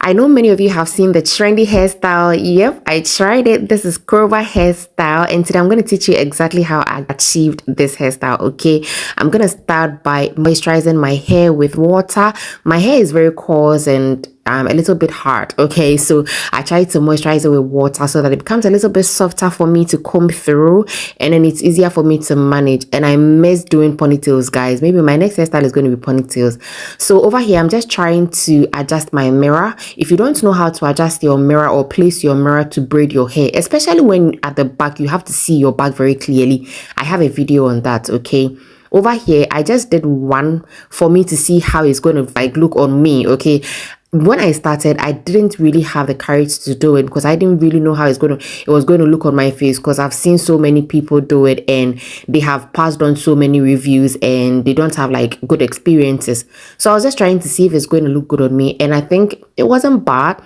I know many of you have seen the trendy hairstyle. Yep, I tried it. This is Koroba hairstyle, and today I'm going to teach you exactly how I achieved this hairstyle. Okay, I'm going to start by moisturizing my hair with water. My hair is very coarse and a little bit hard. Okay, so I try to moisturize it with water so that it becomes a little bit softer for me to comb through, and then it's easier for me to manage. And I miss doing ponytails, guys. Maybe my next hairstyle is going to be ponytails. So over here I'm just trying to adjust my mirror. If you don't know how to adjust your mirror or place your mirror to braid your hair, especially when at the back you have to see your back very clearly, I have a video on that. Okay, over here I just did one for me to see how it's going to like look on me. Okay, when I started, I didn't really have the courage to do it because I didn't really know how it was going to look on my face, because I've seen so many people do it and they have passed on so many reviews and they don't have like good experiences. So I was just trying to see if it's going to look good on me, and I think it wasn't bad.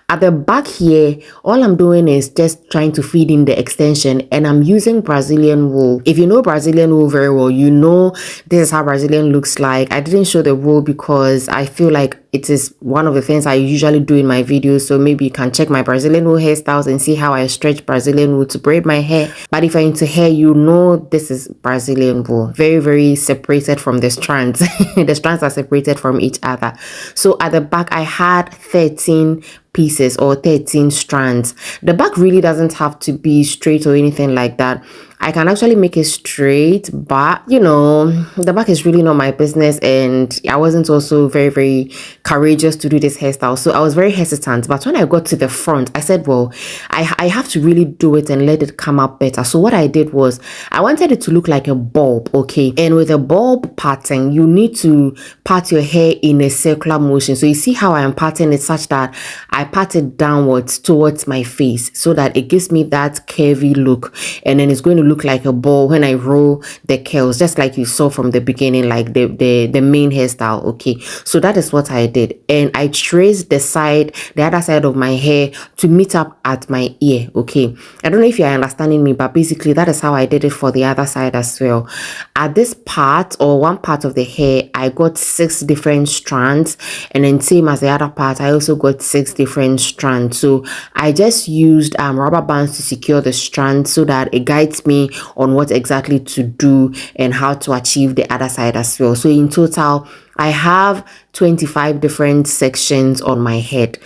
At the back here, all I'm doing is just trying to feed in the extension, and I'm using Brazilian wool. If you know Brazilian wool very well, you know this is how Brazilian looks like. I didn't show the wool because I feel like it is one of the things I usually do in my videos, so maybe you can check my Brazilian wool hairstyles and see how I stretch Brazilian wool to braid my hair. But if you're into hair, you know this is Brazilian wool. Very, very separated from the strands. The strands are separated from each other. So at the back, I had 13 pieces or 13 strands. The back really doesn't have to be straight or anything like that. I can actually make it straight, but you know, the back is really not my business, and I wasn't also very, very courageous to do this hairstyle, so I was very hesitant. But when I got to the front, I said, well, I have to really do it and let it come out better. So what I did was I wanted it to look like a bulb. Okay, and with a bulb pattern, you need to part your hair in a circular motion. So you see how I am parting it such that I part it downwards towards my face so that it gives me that curvy look, and then it's going to look like a ball when I roll the curls, just like you saw from the beginning, like the main hairstyle. Okay, so that is what I did, and I traced the other side of my hair to meet up at my ear. Okay, I don't know if you're understanding me, but basically that is how I did it for the other side as well. At this part or one part of the hair, I got 6 different strands, and then same as the other part, I also got 6 different strands. So I just used rubber bands to secure the strands so that it guides me on what exactly to do and how to achieve the other side as well. So in total, I have 25 different sections on my head.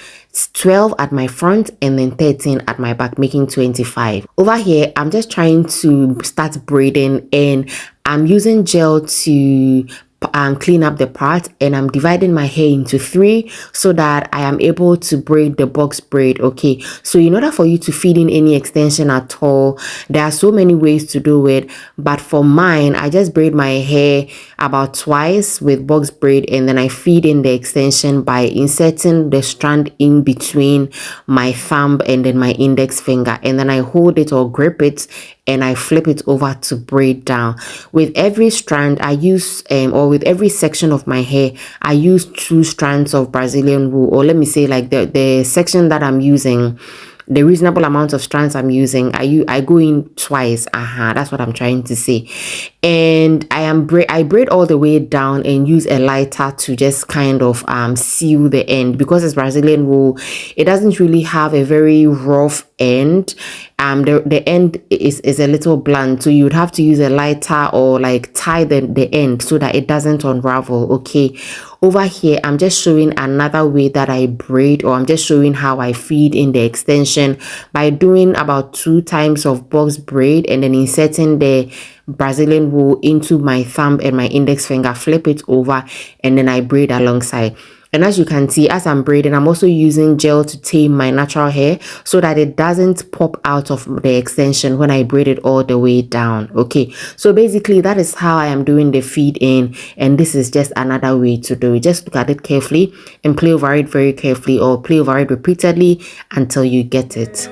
12 at my front and then 13 at my back, making 25. Over here, I'm just trying to start braiding, and I'm using gel to clean up the part, and I'm dividing my hair into 3 so that I am able to braid the box braid. Okay, so in order for you to feed in any extension at all, there are so many ways to do it, but for mine, I just braid my hair about twice with box braid, and then I feed in the extension by inserting the strand in between my thumb and then my index finger, and then I hold it or grip it and I flip it over to braid down. With every strand I use or with every section of my hair, I use 2 strands of Brazilian wool, or let me say like the section that I'm using, the reasonable amount of strands I'm using, I go in twice. That's what I'm trying to say. And I braid all the way down and use a lighter to just kind of seal the end, because it's Brazilian wool. It doesn't really have a very rough end. The end is a little blunt, so you would have to use a lighter or like tie the end so that it doesn't unravel. Okay, over here I'm just showing another way that I braid, or I'm just showing how I feed in the extension by doing about 2 times of box braid and then inserting the Brazilian wool into my thumb and my index finger, flip it over, and then I braid alongside. And as you can see, as I'm braiding, I'm also using gel to tame my natural hair so that it doesn't pop out of the extension when I braid it all the way down. Okay, so basically that is how I am doing the feed in, and this is just another way to do it. Just look at it carefully and play over it very carefully, or play over it repeatedly until you get it.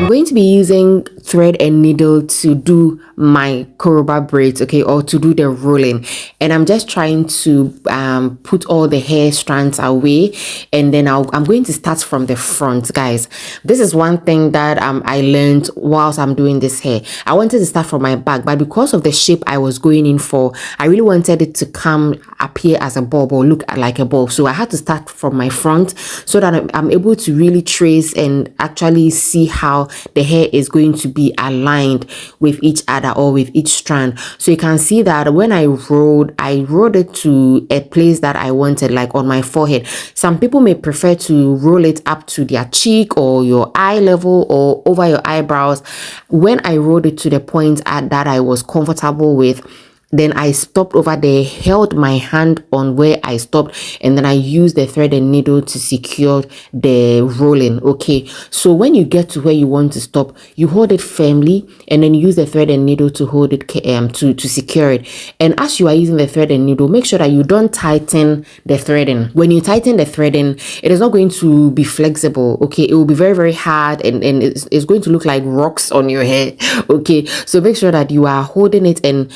going to be using thread and needle to do my Koroba braids, okay, or to do the rolling. And I'm just trying to put all the hair strands away, and then I'm going to start from the front, guys. This is one thing that I learned whilst I'm doing this hair. I wanted to start from my back, but because of the shape I was going in for, I really wanted it to come appear as a bob or look like a bob. So I had to start from my front so that I'm able to really trace and actually see how the hair is going to be aligned with each other or with each strand. So you can see that when I rolled it to a place that I wanted, like on my forehead. Some people may prefer to roll it up to their cheek or your eye level or over your eyebrows. When I rolled it to the point that I was comfortable with, then I stopped over there, held my hand on where I stopped, and then I used the thread and needle to secure the rolling. Okay, so when you get to where you want to stop, you hold it firmly and then use the thread and needle to hold it to secure it. And as you are using the thread and needle, make sure that you don't tighten the threading. When you tighten the threading, it is not going to be flexible. Okay, it will be very, very hard, and it's going to look like rocks on your hair. Okay, so make sure that you are holding it and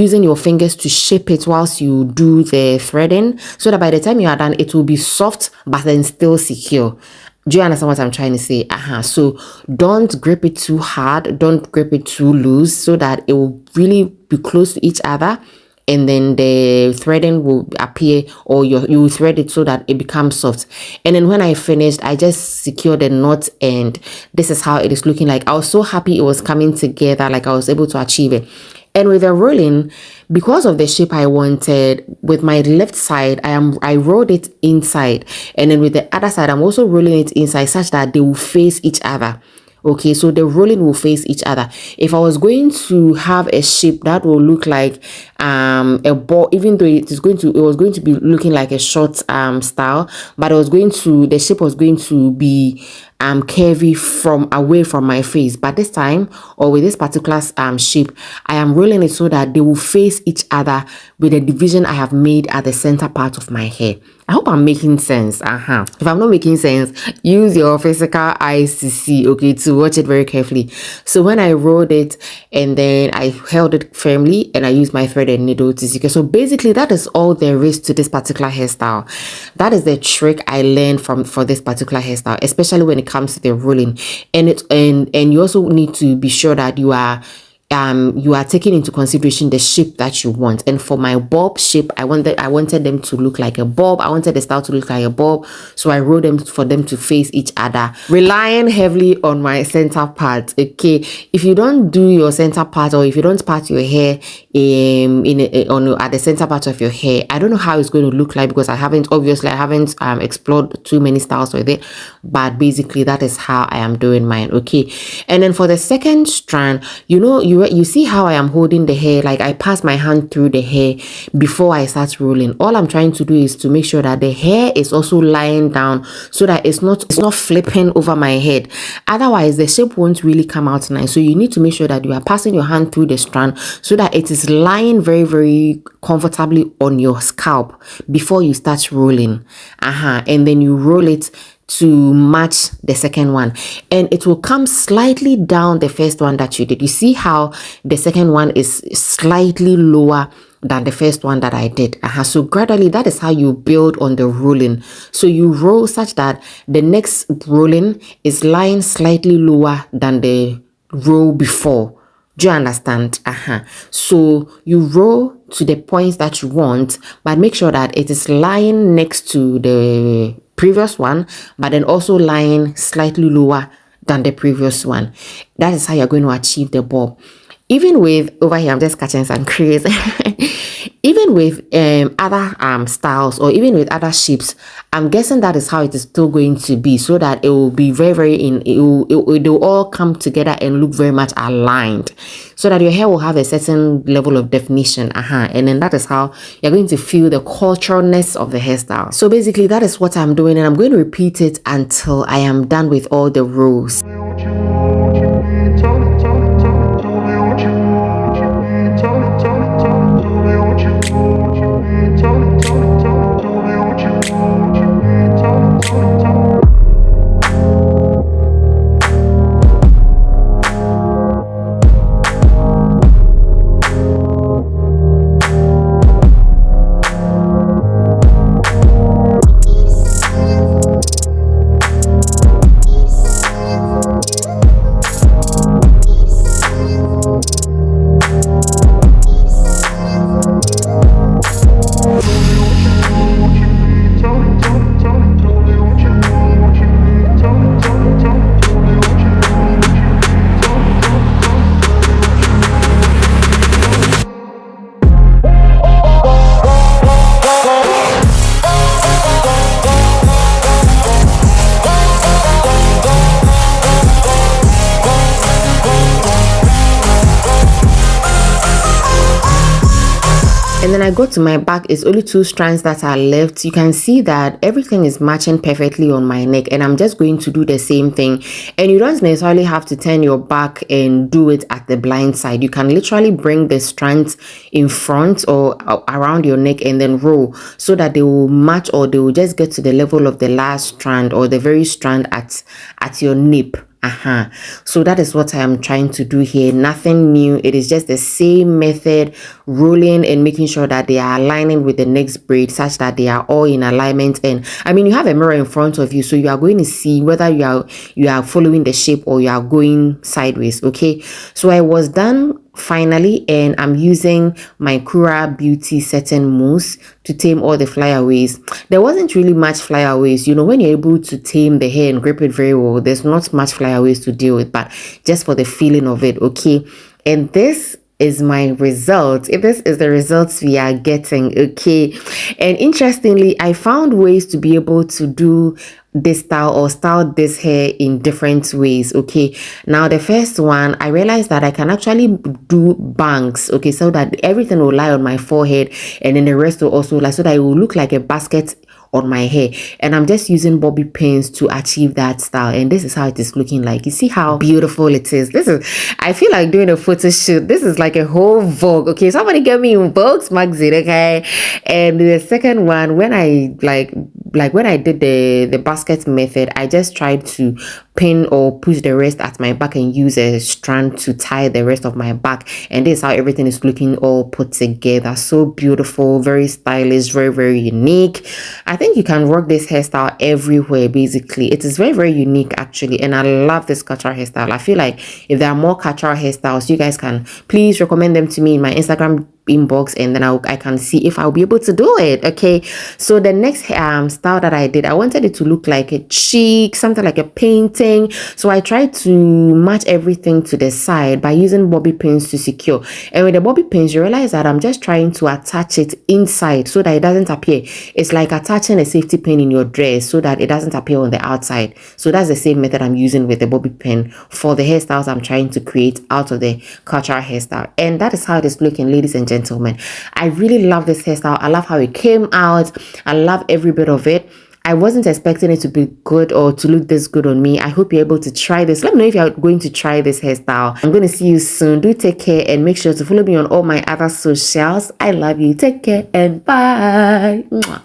using your fingers to shape it whilst you do the threading, so that by the time you are done, it will be soft but then still secure. Do you understand what I'm trying to say? So don't grip it too hard, don't grip it too loose, so that it will really be close to each other, and then the threading will appear, or you thread it so that it becomes soft. And then when I finished, I just secured the knot, and this is how it is looking like. I was so happy it was coming together, like I was able to achieve it. And with the rolling, because of the shape I wanted, with my left side, I rolled it inside, and then with the other side, I'm also rolling it inside such that they will face each other. Okay, so the rolling will face each other. If I was going to have a shape that will look like a ball, even though it was going to be looking like a short style, but the shape was going to be curvy from away from my face. But this time, or with this particular shape, I am rolling it so that they will face each other with the division I have made at the center part of my hair. I hope I'm making sense. If I'm not making sense, use your physical eyes to see, okay, to watch it very carefully. So when I rolled it, and then I held it firmly, and I used my thread and needle to secure. So basically, that is all there is to this particular hairstyle. That is the trick I learned for this particular hairstyle, especially when it comes to the rolling. And you also need to be sure that you are taking into consideration the shape that you want. And for my bob shape, I wanted them to look like a bob. I wanted the style to look like a bob, so I rolled them for them to face each other, relying heavily on my center part. Okay, if you don't do your center part, or if you don't part your hair at the center part of your hair, I don't know how it's going to look like, because I haven't explored too many styles with it. But basically, that is how I am doing mine. Okay, and then for the second strand, you see how I am holding the hair, like I pass my hand through the hair before I start rolling. All I'm trying to do is to make sure that the hair is also lying down, so that it's not flipping over my head. Otherwise, the shape won't really come out nice. So you need to make sure that you are passing your hand through the strand, so that it is lying very, very comfortably on your scalp before you start rolling. And then you roll it to match the second one, and it will come slightly down the first one that you did. You see how the second one is slightly lower than the first one that I did. So gradually, that is how you build on the rolling. So you roll such that the next rolling is lying slightly lower than the row before. Do you understand? So you roll to the points that you want, but make sure that it is lying next to the previous one, but then also lying slightly lower than the previous one. That is how you're going to achieve the bob. Even with, over here, I'm just catching some craze. Even with other styles, or even with other shapes, I'm guessing that is how it is still going to be, so that it will be very, very it will all come together and look very much aligned, so that your hair will have a certain level of definition. And then that is how you're going to feel the culturalness of the hairstyle. So basically, that is what I'm doing, and I'm going to repeat it until I am done with all the rows. And then I go to my back. It's only 2 strands that are left. You can see that everything is matching perfectly on my neck, and I'm just going to do the same thing. And you don't necessarily have to turn your back and do it at the blind side. You can literally bring the strands in front or around your neck and then roll so that they will match, or they will just get to the level of the last strand or the very strand at your nip. So that is what I am trying to do here. Nothing new. It is just the same method, rolling and making sure that they are aligning with the next braid such that they are all in alignment. And I mean, you have a mirror in front of you, so you are going to see whether you are following the shape or you are going sideways. Okay, so I was done finally, and I'm using my Kuura Beauty Setting Mousse to tame all the flyaways. There wasn't really much flyaways. You know, when you're able to tame the hair and grip it very well, there's not much flyaways to deal with, but just for the feeling of it. Okay, and this is my result. This is the results we are getting. Okay, and interestingly, I found ways to be able to do this style or style this hair in different ways. Okay, now the first one, I realized that I can actually do bangs. Okay, so that everything will lie on my forehead, and then the rest will also lie, so that it will look like a basket on my hair. And I'm just using bobby pins to achieve that style, and this is how it is looking like. You see how beautiful it is. This is, I feel like doing a photo shoot. This is like a whole Vogue. Okay, somebody get me in Vogue's magazine. Okay, and the second one, when I like when I did the basket method, I just tried to pin or push the rest at my back and use a strand to tie the rest of my back, and this is how everything is looking all put together. So beautiful, very stylish, very unique. I think you can rock this hairstyle everywhere. Basically, it is very unique actually, and I love this cultural hairstyle. I feel like if there are more cultural hairstyles, you guys can please recommend them to me in my Instagram inbox, and then I can see if I'll be able to do it. Okay, so the next style that I did, I wanted it to look like a cheek, something like a painting. So I tried to match everything to the side by using bobby pins to secure. And with the bobby pins, you realize that I'm just trying to attach it inside so that it doesn't appear. It's like attaching a safety pin in your dress so that it doesn't appear on the outside. So that's the same method I'm using with the bobby pin for the hairstyles I'm trying to create out of the cultural hairstyle. And that is how it is looking, ladies and gentlemen. I really love this hairstyle. I love how it came out. I love every bit of it. I wasn't expecting it to be good or to look this good on me. I hope you're able to try this. Let me know if you're going to try this hairstyle. I'm going to see you soon. Do take care and make sure to follow me on all my other socials. I love you. Take care and bye. Mwah.